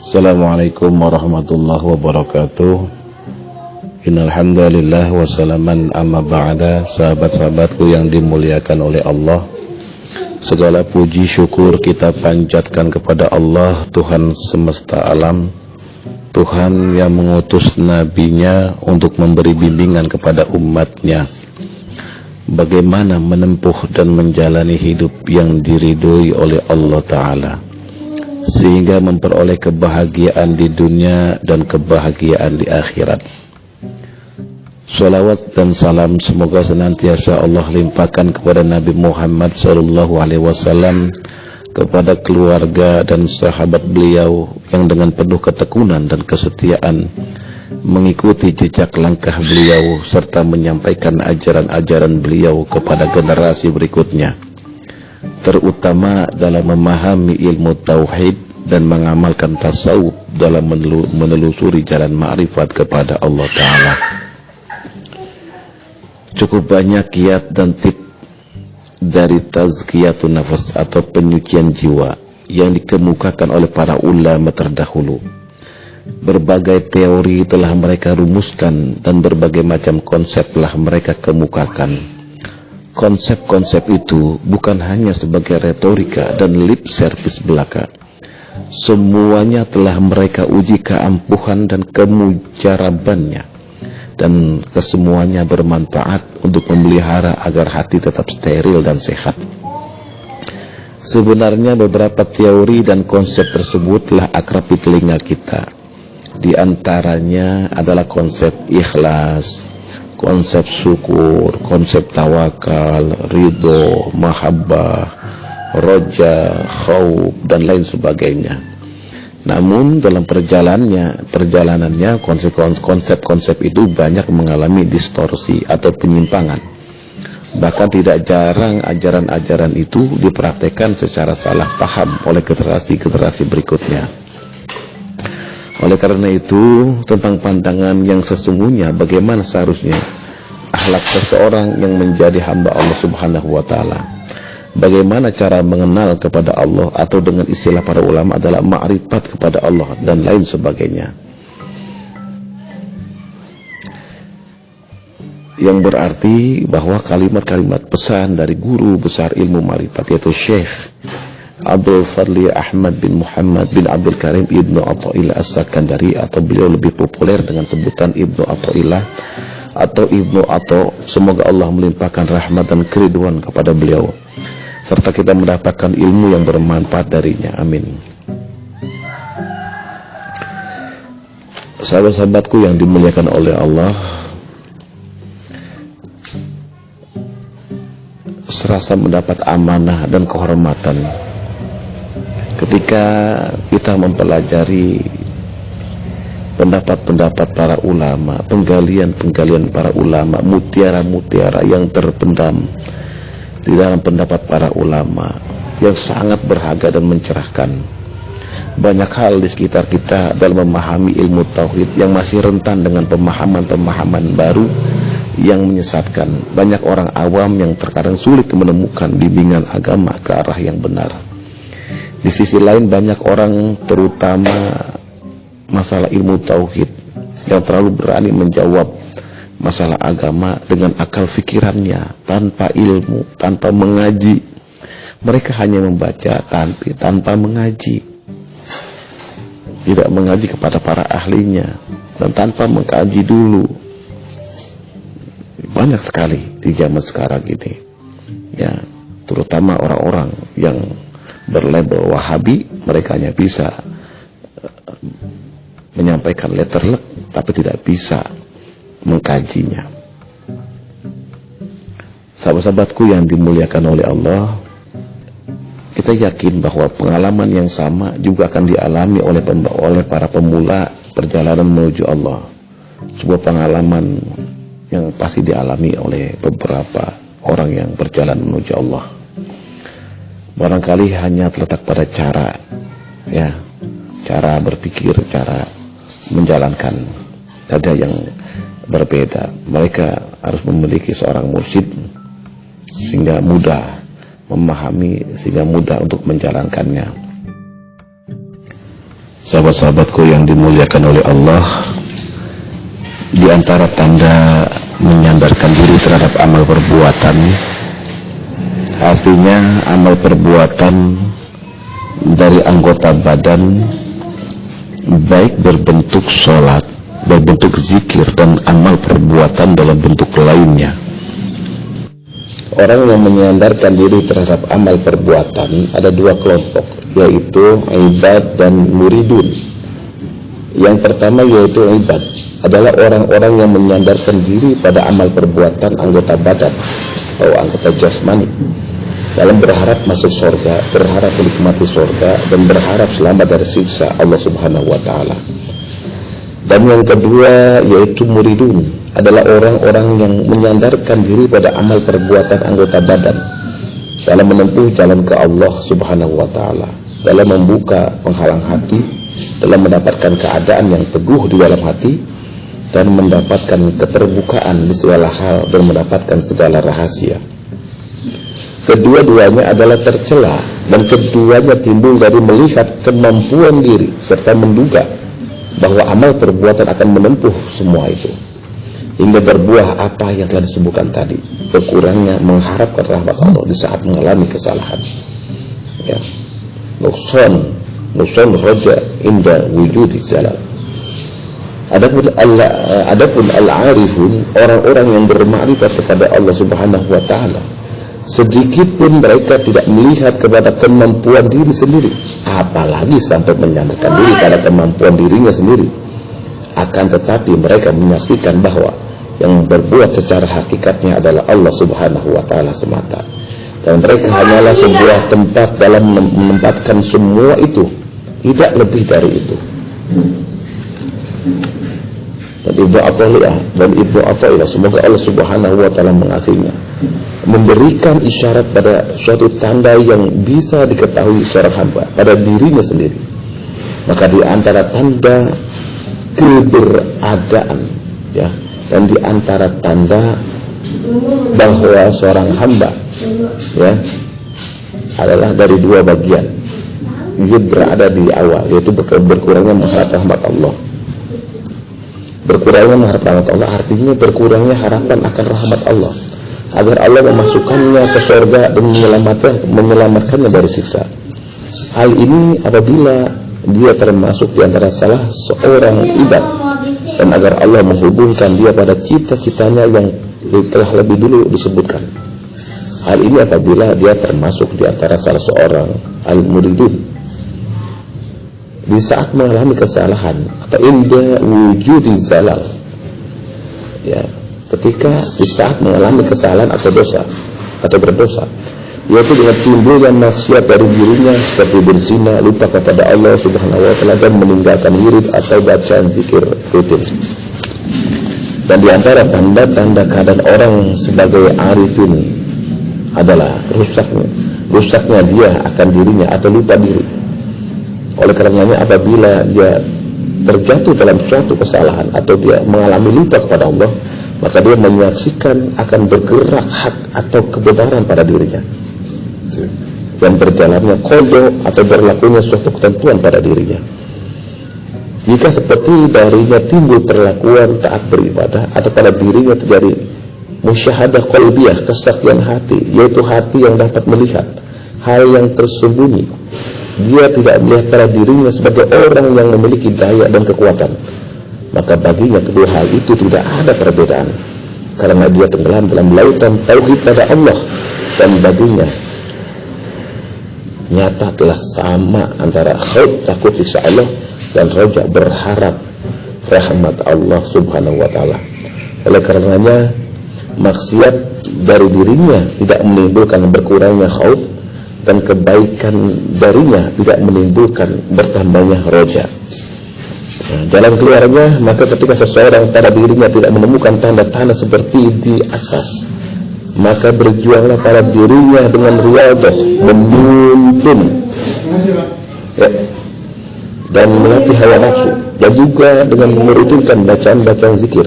Assalamualaikum warahmatullahi wabarakatuh. Innal hamdalillah wa salaman amma ba'da. Sahabat-sahabatku yang dimuliakan oleh Allah, segala puji syukur kita panjatkan kepada Allah, Tuhan semesta alam, Tuhan yang mengutus nabinya untuk memberi bimbingan kepada umatnya bagaimana menempuh dan menjalani hidup yang diridhoi oleh Allah Ta'ala, sehingga memperoleh kebahagiaan di dunia dan kebahagiaan di akhirat. Salawat dan salam semoga senantiasa Allah limpahkan kepada Nabi Muhammad SAW, kepada keluarga dan sahabat beliau yang dengan penuh ketekunan dan kesetiaan mengikuti jejak langkah beliau serta menyampaikan ajaran-ajaran beliau kepada generasi berikutnya, terutama dalam memahami ilmu tauhid dan mengamalkan tasawuf dalam menelusuri jalan ma'rifat kepada Allah Ta'ala. Cukup banyak kiat dan tip dari tazkiyatun nafas atau penyucian jiwa yang dikemukakan oleh para ulama terdahulu. Berbagai teori telah mereka rumuskan dan berbagai macam konsep telah mereka kemukakan. Konsep-konsep itu bukan hanya sebagai retorika dan lip service belaka. Semuanya telah mereka uji keampuhan dan kemujarabannya, dan kesemuanya bermanfaat untuk memelihara agar hati tetap steril dan sehat. Sebenarnya beberapa teori dan konsep tersebut telah akrab di telinga kita. Di antaranya adalah konsep ikhlas, konsep syukur, konsep tawakal, ridho, mahabbah, roja, khauf, dan lain sebagainya. Namun dalam perjalanannya konsep-konsep itu banyak mengalami distorsi atau penyimpangan. Bahkan tidak jarang ajaran-ajaran itu dipraktekkan secara salah paham oleh generasi-generasi berikutnya. Oleh karena itu, tentang pandangan yang sesungguhnya bagaimana seharusnya akhlak seseorang yang menjadi hamba Allah Subhanahu wa Ta'ala, bagaimana cara mengenal kepada Allah, atau dengan istilah para ulama adalah ma'rifat kepada Allah dan lain sebagainya, yang berarti bahwa kalimat-kalimat pesan dari guru besar ilmu ma'rifat, yaitu Syekh Abdul Fadli Ahmad bin Muhammad bin Abdul Karim Ibnu Athaillah As-Sakandari, atau beliau lebih populer dengan sebutan Ibnu Athaillah atau Ibnu Atha, semoga Allah melimpahkan rahmat dan keridhaan kepada beliau serta kita mendapatkan ilmu yang bermanfaat darinya, amin. Sahabat-sahabatku yang dimuliakan oleh Allah, serasa mendapat amanah dan kehormatan ketika kita mempelajari pendapat-pendapat para ulama, penggalian-penggalian para ulama, mutiara-mutiara yang terpendam di dalam pendapat para ulama yang sangat berharga dan mencerahkan. Banyak hal di sekitar kita dalam memahami ilmu tauhid yang masih rentan dengan pemahaman-pemahaman baru yang menyesatkan. Banyak orang awam yang terkadang sulit menemukan bimbingan agama ke arah yang benar. Di sisi lain banyak orang, terutama masalah ilmu tauhid, yang terlalu berani menjawab masalah agama dengan akal fikirannya, tanpa ilmu, tanpa mengaji. Mereka hanya membaca tanpa mengaji, tidak mengaji kepada para ahlinya, dan tanpa mengkaji dulu. Banyak sekali di zaman sekarang ini, ya, terutama orang-orang yang berlabel Wahabi. Mereka hanya bisa menyampaikan letterlek, tapi tidak bisa mengkajinya. Sahabat-sahabatku yang dimuliakan oleh Allah, kita yakin bahwa pengalaman yang sama juga akan dialami oleh para pemula perjalanan menuju Allah. Sebuah pengalaman yang pasti dialami oleh beberapa orang yang berjalan menuju Allah. Barangkali hanya terletak pada cara berpikir, cara menjalankan saja yang berbeda. Mereka harus memiliki seorang mursyid sehingga mudah memahami, sehingga mudah untuk menjalankannya. Sahabat-sahabatku yang dimuliakan oleh Allah, di antara tanda menyandarkan diri terhadap amal perbuatan, artinya amal perbuatan dari anggota badan, baik berbentuk sholat, berbentuk zikir, dan amal perbuatan dalam bentuk lainnya. Orang yang menyandarkan diri terhadap amal perbuatan ada dua kelompok, yaitu ibad dan muridun. Yang pertama yaitu ibad, adalah orang-orang yang menyandarkan diri pada amal perbuatan anggota badan atau anggota jasmani dalam berharap masuk surga, berharap menikmati surga, dan berharap selamat dari siksa Allah Subhanahu wa Ta'ala. Dan yang kedua yaitu muridun, adalah orang-orang yang menyandarkan diri pada amal perbuatan anggota badan dalam menempuh jalan ke Allah Subhanahu wa Ta'ala, dalam membuka penghalang hati, dalam mendapatkan keadaan yang teguh di dalam hati, dan mendapatkan keterbukaan di segala hal, dan mendapatkan segala rahasia. Kedua-duanya adalah tercela, dan keduanya timbul dari melihat kemampuan diri serta menduga bahwa amal perbuatan akan menempuh semua itu, hingga berbuah apa yang telah disebutkan tadi, berkurangnya mengharapkan rahmat Allah di saat mengalami kesalahan. Ya, nuqsan raja inda wujudi zalal. Adapun al-arifun, orang-orang yang bermakrifat kepada Allah Subhanahu wa Ta'ala, sedikit pun mereka tidak melihat kepada kemampuan diri sendiri, apalagi sampai menyandarkan diri pada kemampuan dirinya sendiri. Akan tetapi mereka menyaksikan bahwa yang berbuat secara hakikatnya adalah Allah Subhanahu wa Ta'ala semata, dan mereka hanyalah sebuah tempat dalam menempatkan semua itu, tidak lebih dari itu. Dan Ibnu Athaillah, semoga Allah Subhanahu wa Ta'ala mengasihinya, memberikan isyarat pada suatu tanda yang bisa diketahui seorang hamba pada dirinya sendiri. Maka di antara tanda keberadaan, ya, dan di antara tanda bahwa seorang hamba, ya, adalah dari dua bagian. Dia berada di awal, yaitu berkurangnya mengharap rahmat Allah. Berkurangnya mengharap rahmat Allah artinya berkurangnya harapan akan rahmat Allah, agar Allah memasukkannya ke surga dan menyelamatkannya dari siksa. Hal ini apabila dia termasuk di antara salah seorang ibad, dan agar Allah menghubungkan dia pada cita-citanya yang telah lebih dulu disebutkan. Hal ini apabila dia termasuk di antara salah seorang al-muridun di saat mengalami kesalahan atau inda wujudi zalal, ya, ketika di saat mengalami kesalahan atau dosa atau berdosa, yaitu dengan timbulnya maksiat dari dirinya seperti berzina, lupa kepada Allah Subhanahu wa Ta'ala, dan meninggalkan wirid atau bacaan zikir rutin. Dan di antara tanda-tanda keadaan orang sebagai arifin adalah rusaknya dia akan dirinya atau lupa diri. Oleh karenanya apabila dia terjatuh dalam suatu kesalahan atau dia mengalami lupa kepada Allah, maka dia menyaksikan akan bergerak hak atau kebenaran pada dirinya, dan berjalannya qada atau berlakunya suatu ketentuan pada dirinya. Jika seperti darinya timbul perlakuan taat beribadah, atau pada dirinya terjadi musyahadah qalbiyah, kesaksian hati, yaitu hati yang dapat melihat hal yang tersembunyi, dia tidak melihat pada dirinya sebagai orang yang memiliki daya dan kekuatan, maka baginya kedua hal itu tidak ada perbedaan, karena dia tenggelam dalam lautan tauhid pada Allah, dan baginya nyata telah sama antara khauf takut siksa Allah dan raja berharap rahmat Allah Subhanahu wa Ta'ala. Oleh karenanya maksiat dari dirinya tidak menimbulkan berkurangnya khauf, dan kebaikan darinya tidak menimbulkan bertambahnya roja. Jalan keluarnya, maka ketika seseorang pada dirinya tidak menemukan tanda-tanda seperti di atas, maka berjuanglah pada dirinya dengan riyadhah, menuntun, ya, dan melatih hawa nafsu, dan juga dengan merutinkan bacaan-bacaan zikir,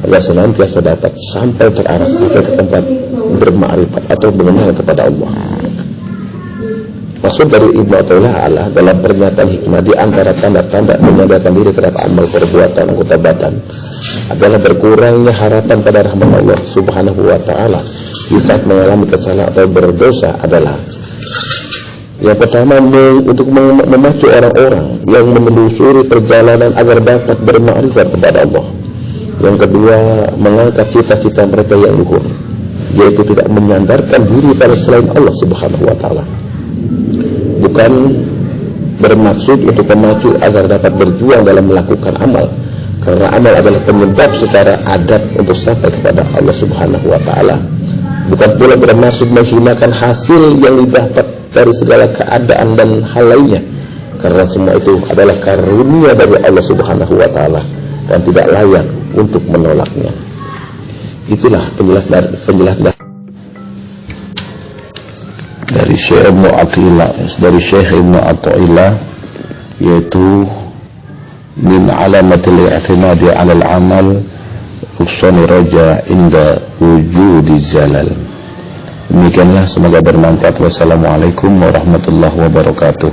agar senantiasa dapat sampai terarah sampai ke tempat bermakrifat atau mengenal kepada Allah. Maksud dari Ibnu Athaillah adalah dalam pernyataan hikmah di antara tanda-tanda menyadarkan diri terhadap amal perbuatan anggota badan adalah berkurangnya harapan pada rahmat Allah Subhanahu wa taala di saat mengalami kesalahan atau berdosa adalah yang pertama untuk memacu orang-orang yang menelusuri perjalanan agar dapat bermakrifat kepada Allah. Yang kedua, mengangkat cita-cita mereka yang luhur, yaitu tidak menyandarkan diri pada selain Allah Subhanahu wa taala. Bukan bermaksud untuk memacu agar dapat berjuang dalam melakukan amal, karena amal adalah penyebab secara adat untuk sampai kepada Allah Subhanahu wa taala. Bukan pula bermaksud menghinakan hasil yang didapat dari segala keadaan dan hal lainnya, karena semua itu adalah karunia dari Allah Subhanahu wa taala dan tidak layak untuk menolaknya. Itulah penjelasan dari Syekh Ibnu Athaillah, yaitu min alamatil i'timadi 'ala al-amal husnul raja inda wujudi zalal. Demikianlah, semoga bermanfaat. Wassalamualaikum warahmatullahi wabarakatuh.